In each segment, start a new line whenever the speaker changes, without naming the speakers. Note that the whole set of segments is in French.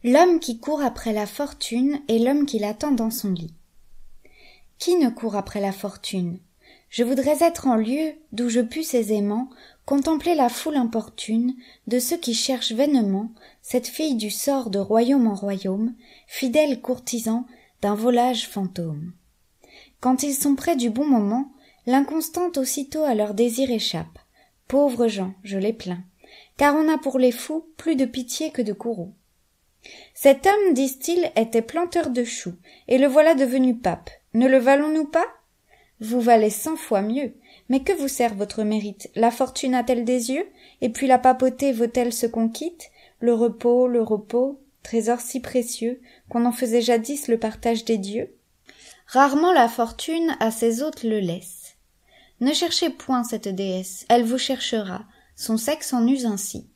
L'homme qui court après la fortune et l'homme qui l'attend dans son lit. Qui ne court après la fortune? Je voudrais être en lieu d'où je puisse aisément contempler la foule importune de ceux qui cherchent vainement cette fille du sort de royaume en royaume, fidèles courtisans d'un volage fantôme. Quand ils sont près du bon moment, l'inconstante aussitôt à leur désir échappe. Pauvres gens, je les plains, car on a pour les fous plus de pitié que de courroux. Cet homme, disent-ils, était planteur de choux, et le voilà devenu pape. Ne le valons-nous pas? Vous valez 100 fois mieux. Mais que vous sert votre mérite? La fortune a-t-elle des yeux? Et puis la papauté vaut-elle ce qu'on quitte? Le repos, trésor si précieux, qu'on en faisait jadis le partage des dieux? Rarement la fortune à ses hôtes le laisse. Ne cherchez point cette déesse, elle vous cherchera, son sexe en use ainsi.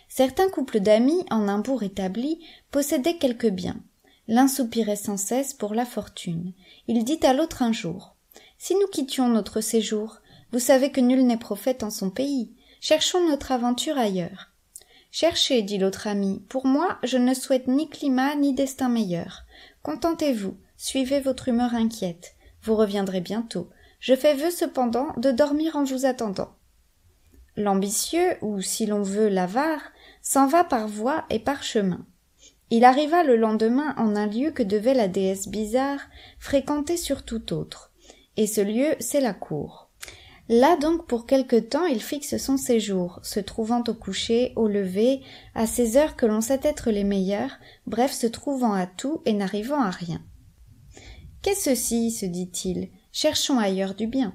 Certains couples d'amis, en un bourg établis, possédaient quelques biens. L'un soupirait sans cesse pour la fortune. Il dit à l'autre un jour: « Si nous quittions notre séjour, vous savez que nul n'est prophète en son pays. Cherchons notre aventure ailleurs. » « Cherchez, dit l'autre ami, pour moi, je ne souhaite ni climat ni destin meilleur. Contentez-vous, suivez votre humeur inquiète. Vous reviendrez bientôt. Je fais vœu cependant de dormir en vous attendant. » L'ambitieux, ou si l'on veut l'avare, s'en va par voie et par chemin. Il arriva le lendemain en un lieu que devait la déesse bizarre fréquenter sur tout autre, et ce lieu c'est la cour. Là donc pour quelque temps il fixe son séjour, se trouvant au coucher, au lever, à ces heures que l'on sait être les meilleures, bref se trouvant à tout et n'arrivant à rien. Qu'est ceci, se dit-il, cherchons ailleurs du bien.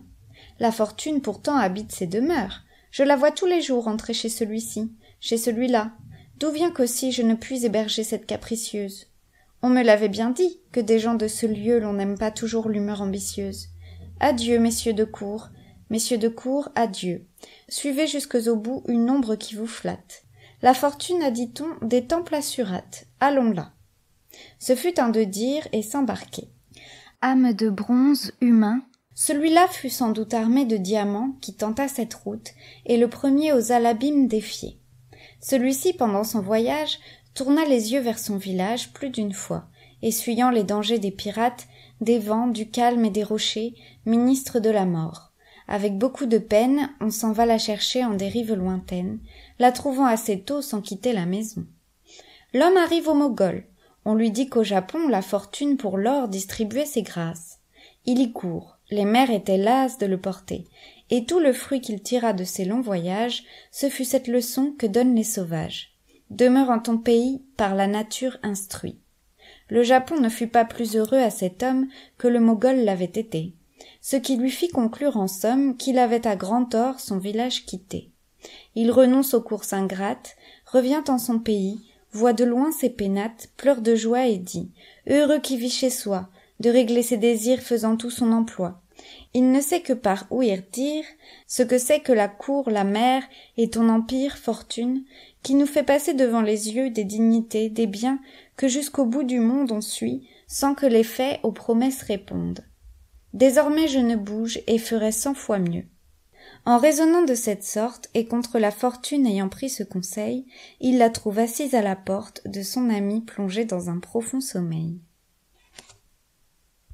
La fortune pourtant habite ses demeures. Je la vois tous les jours entrer chez celui-ci, chez celui-là. D'où vient qu'aussi je ne puis héberger cette capricieuse? On me l'avait bien dit, que des gens de ce lieu l'on n'aime pas toujours l'humeur ambitieuse. Adieu, messieurs de cour, adieu. Suivez jusqu'au bout une ombre qui vous flatte. La fortune a, dit-on, des temples assurates. Allons là. Ce fut un de dire et s'embarquer. Âme de bronze humain, celui-là fut sans doute armé de diamants qui tenta cette route, et le premier osa l'abîme défier. Celui-ci, pendant son voyage, tourna les yeux vers son village plus d'une fois, essuyant les dangers des pirates, des vents, du calme et des rochers, ministre de la mort. Avec beaucoup de peine, on s'en va la chercher en des rives lointaines, la trouvant assez tôt sans quitter la maison. L'homme arrive au Mogol. On lui dit qu'au Japon, la fortune pour l'or distribuait ses grâces. Il y court. Les mers étaient lasses de le porter, et tout le fruit qu'il tira de ses longs voyages, ce fut cette leçon que donnent les sauvages. Demeure en ton pays, par la nature instruit. Le Japon ne fut pas plus heureux à cet homme que le Mogol l'avait été, ce qui lui fit conclure en somme qu'il avait à grand tort son village quitté. Il renonce aux courses ingrates, revient en son pays, voit de loin ses pénates, pleure de joie et dit: « Heureux qui vit chez soi, de régler ses désirs faisant tout son emploi. Il ne sait que par ouïr dire ce que c'est que la cour, la mer et ton empire, fortune, qui nous fait passer devant les yeux des dignités, des biens que jusqu'au bout du monde on suit, sans que les faits aux promesses répondent. Désormais je ne bouge et ferai 100 fois mieux. » En raisonnant de cette sorte, et contre la fortune ayant pris ce conseil, il la trouve assise à la porte de son ami plongé dans un profond sommeil.